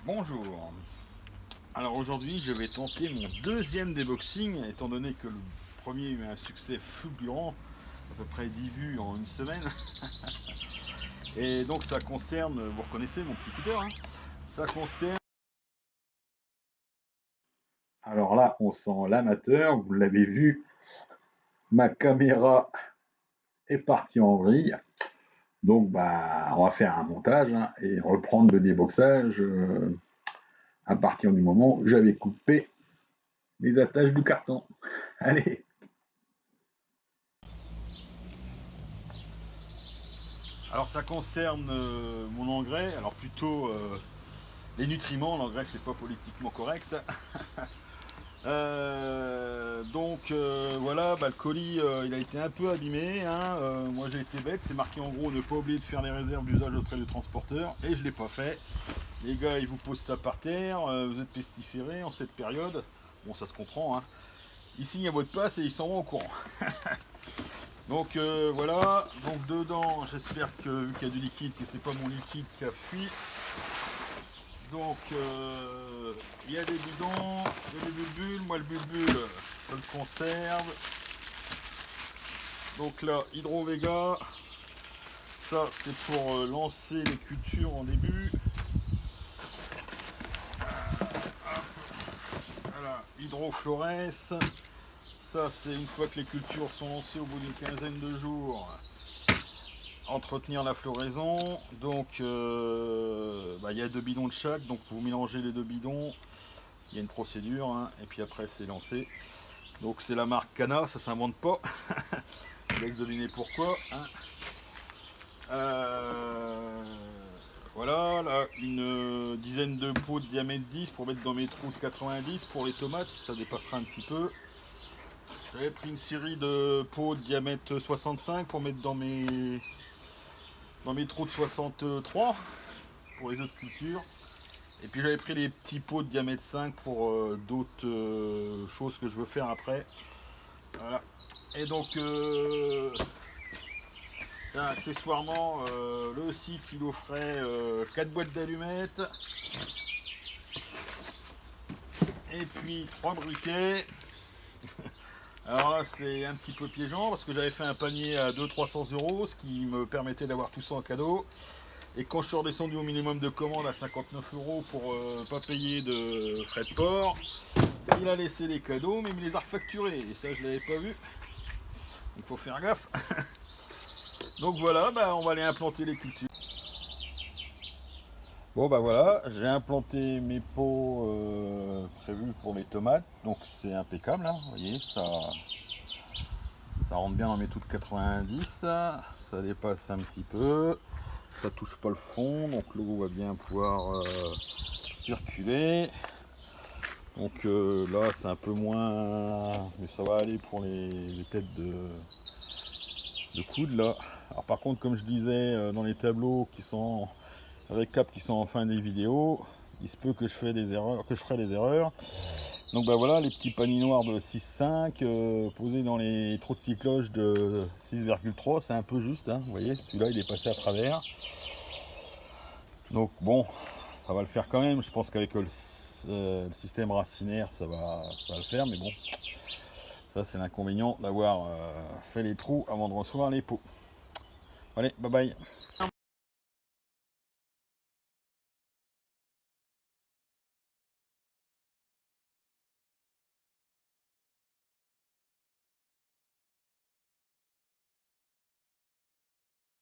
Bonjour. Alors aujourd'hui je vais tenter mon deuxième déboxing étant donné que le premier a eu un succès fulgurant, à peu près 10 vues en une semaine. Et donc ça concerne, vous reconnaissez mon petit cutter, hein, ça concerne... Alors là, on sent l'amateur, vous l'avez vu, ma caméra est partie en vrille. Donc bah, on va faire un montage hein, et reprendre le déboxage à partir du moment où j'avais coupé les attaches du carton. Allez. Alors ça concerne mon engrais, alors plutôt les nutriments, l'engrais c'est pas politiquement correct. Voilà, bah, le colis il a été un peu abîmé, hein. Moi j'ai été bête, c'est marqué en gros ne pas oublier de faire les réserves d'usage auprès du transporteur et je l'ai pas fait. Les gars ils vous posent ça par terre, vous êtes pestiférés en cette période, bon ça se comprend, hein. Ils signent à votre place et ils s'en vont au courant. Donc voilà, donc dedans j'espère que vu qu'il y a du liquide, que c'est pas mon liquide qui a fui. Donc il y a des bidons, il y a des bulbules, moi le bulbule je le conserve. Donc là, Hydro-Vega, ça c'est pour lancer les cultures en début. Voilà, Hydro-Flores, ça c'est une fois que les cultures sont lancées au bout d'une quinzaine de jours. Entretenir la floraison, donc il y a deux bidons de chaque, donc vous mélangez les deux bidons, il y a une procédure, hein, et puis après c'est lancé. Donc c'est la marque Cana, ça s'invente pas. Je vous laisse deviner pourquoi. Hein. Voilà, là, une dizaine de pots de diamètre 10 pour mettre dans mes trous de 90 pour les tomates, ça dépassera un petit peu. J'avais pris une série de pots de diamètre 65 pour mettre dans mes trous de 63 pour les autres cultures. Et puis j'avais pris les petits pots de diamètre 5 pour d'autres choses que je veux faire après. Voilà. Et donc accessoirement le site il offrait 4 boîtes d'allumettes et puis 3 briquets. Alors là c'est un petit peu piégeant parce que j'avais fait un panier à 200-300 euros, ce qui me permettait d'avoir tout ça en cadeau. Et quand je suis redescendu au minimum de commande à 59 euros pour pas payer de frais de port, il a laissé les cadeaux mais il me les a refacturés et ça je l'avais pas vu. Il faut faire gaffe. Donc voilà, on va aller implanter les cultures. Bon bah voilà, j'ai implanté mes pots prévus pour les tomates, donc c'est impeccable, hein, vous voyez, ça rentre bien dans mes trous de 90, ça dépasse un petit peu, ça touche pas le fond, donc l'eau va bien pouvoir circuler. Donc là c'est un peu moins, mais ça va aller pour les têtes de coude là. Alors par contre comme je disais dans les tableaux qui sont récap qui sont en fin des vidéos, il se peut que je ferai des erreurs, donc bah voilà les petits paniers noirs de 6,5 posés dans les trous de cycloche de 6,3, c'est un peu juste, hein, vous voyez celui-là il est passé à travers, donc bon ça va le faire quand même, je pense qu'avec le système racinaire ça va le faire, mais bon ça c'est l'inconvénient d'avoir fait les trous avant de recevoir les pots. Allez, bye bye.